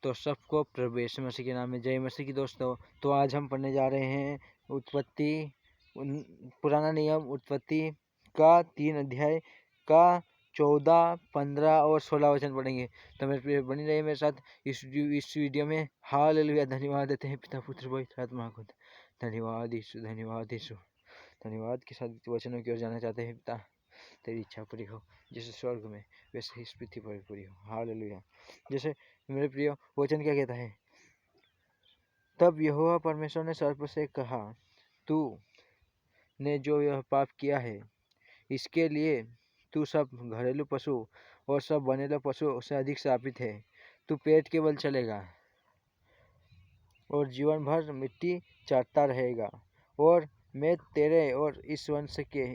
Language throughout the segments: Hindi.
तो सबको प्रभु यीशु मसीह के नाम में जय मसीह की दोस्तों। तो आज हम पढ़ने जा रहे हैं उत्पत्ति पुराना नियम उत्पत्ति का 3 अध्याय का 14, 15 और 16 वचन पढ़ेंगे। तो मेरे बनी रही मेरे साथ इस वीडियो में। हालेलुया। धन्यवाद देते हैं पिता पुत्र पवित्र आत्मा को। धन्यवाद यीशु, धन्यवाद यीशु। धन्यवाद के साथ वचनों की ओर जाना चाहते हैं। पिता तेरी इच्छा पूरी हो, जैसे स्वर्ग में वैसे ही इस पृथ्वी पर पूरी हो। हालेलुया। जैसे मेरे प्रिय वचन क्या कहता है, तब यहोवा परमेश्वर ने सर्प से कहा, तू ने जो यह पाप किया है इसके लिए तू सब घरेलू पशु और सब बनेले पशु से अधिक श्रापित है। तू पेट के बल चलेगा और जीवन भर मिट्टी चाटता रहेगा। और मैं तेरे और इस वंश के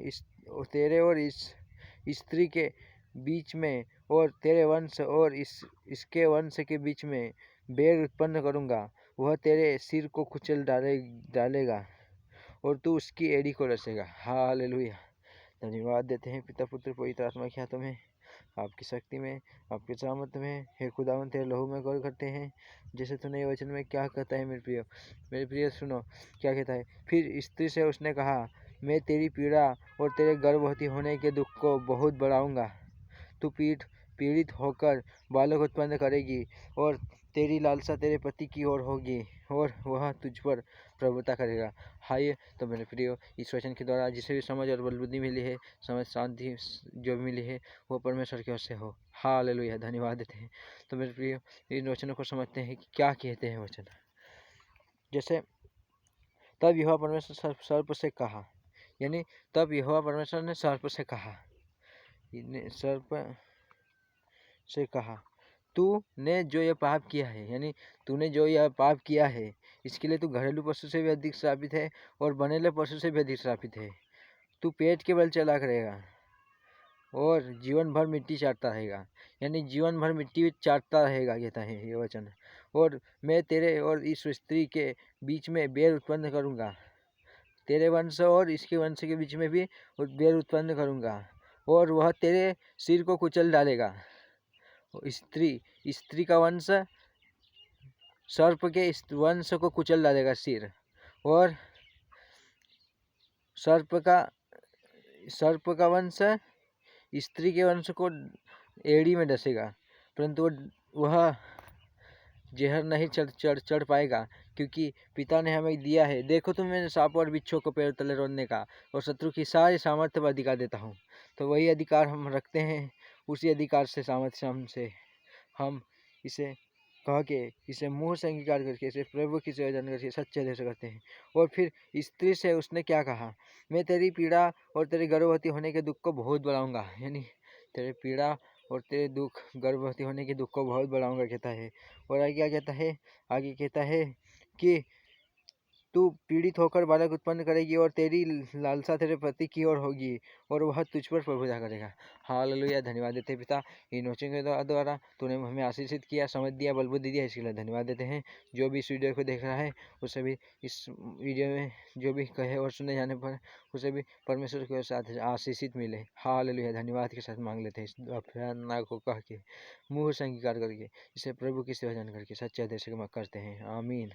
तेरे और इस स्त्री के बीच में और तेरे वंश और इसके वंश के बीच में बैर उत्पन्न करूँगा। वह तेरे सिर को कुचल डालेगा और तू उसकी एड़ी को रसेगा। हालेलुया। धन्यवाद देते हैं पिता पुत्र पवित्र आत्मा के हाथों में, आपकी शक्ति में, आपके सामर्थ्य में हे खुदावन तेरे लहू में गौर करते हैं। जैसे तूने ये वचन में क्या कहता है मेरे प्रिय सुनो क्या कहता है। फिर स्त्री से उसने कहा, मैं तेरी पीड़ा और तेरे गर्भवती होने के दुख को बहुत बढ़ाऊंगा। तू पीड़ित होकर बालक उत्पन्न करेगी और तेरी लालसा तेरे पति की ओर होगी और वह तुझ पर प्रभुता करेगा। हाय तो मेरे प्रियो, इस वचन के द्वारा जिसे भी समझ और बलबुद्धि मिली है, समझ शांति जो भी मिली है वो परमेश्वर की ओर से हो। हालेलुया। धन्यवाद देते हैं। तो मेरे प्रियो, इन वचनों को समझते हैं कि क्या कहते हैं वचन। जैसे तब यहोवा परमेश्वर सर्प से कहा, यानी तब यहोवा परमेश्वर ने सर्प से कहा, तूने जो यह पाप किया है, यानी तूने जो यह पाप किया है इसके लिए तू घरेलू पशु से भी अधिक श्रापित है और बनेले पशु से भी अधिक श्रापित है। तू पेट के बल चला करेगा और जीवन भर मिट्टी चाटता रहेगा, यानी जीवन भर मिट्टी चाटता रहेगा कहता है ये वचन। और मैं तेरे और इस स्त्री के बीच में बैर उत्पन्न करूँगा, तेरे वंश और इसके वंश के बीच में भी बैर उत्पन्न करूँगा और वह तेरे सिर को कुचल डालेगा। स्त्री का वंश सर्प के वंश को कुचल डालेगा सिर, और सर्प का वंश स्त्री के वंश को एड़ी में डसेगा, परंतु वह जहर नहीं चढ़ पाएगा, क्योंकि पिता ने हमें दिया है। देखो तो मैंने सांप और बिच्छू को पैर तले रोनने का और शत्रु की सारी सामर्थ्य पर अधिकार देता हूँ। तो वही अधिकार हम रखते हैं, उसी अधिकार से सामर्थ्य से हम इसे कह के इसे मुँह से अंगीकार करके इसे प्रभु की सेवा करके सच्चे दिल से करते हैं। और फिर स्त्री से उसने क्या कहा, मैं तेरी पीड़ा और तेरे गर्भवती होने के दुख को बहुत बढ़ाऊंगा, यानी तेरे पीड़ा और तेरे दुख गर्भवती होने के दुख को बहुत बढ़ाऊंगा कहता है। और आगे क्या कहता है, आगे कहता है कि तू पीड़ित होकर बालक उत्पन्न करेगी और तेरी लालसा तेरे पति की ओर होगी और वह तुझ पर प्रभुता करेगा। हालेलुया। धन्यवाद देते पिता, इन वचनों के द्वारा तूने हमें आशीषित किया, समझ दिया, बलबुद्धि दिया, इसके लिए धन्यवाद देते हैं। जो भी इस वीडियो को देख रहा है उसे भी इस वीडियो में जो भी कहे और सुने जाने पर उसे भी परमेश्वर के साथ आशीषित मिले। हालेलुया। धन्यवाद के साथ मांग लेते हैं इस प्रार्थना को कह के, मुँह से अंगीकार करके, इसे प्रभु की सेवा जान करके सच्चे हृदय से करते हैं। आमीन।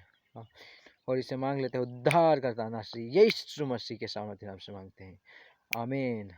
और इसे मांग लेते हैं उद्धार करता नासरी यीशु मसीह के सामर्थ्य नाम से मांगते हैं। आमीन।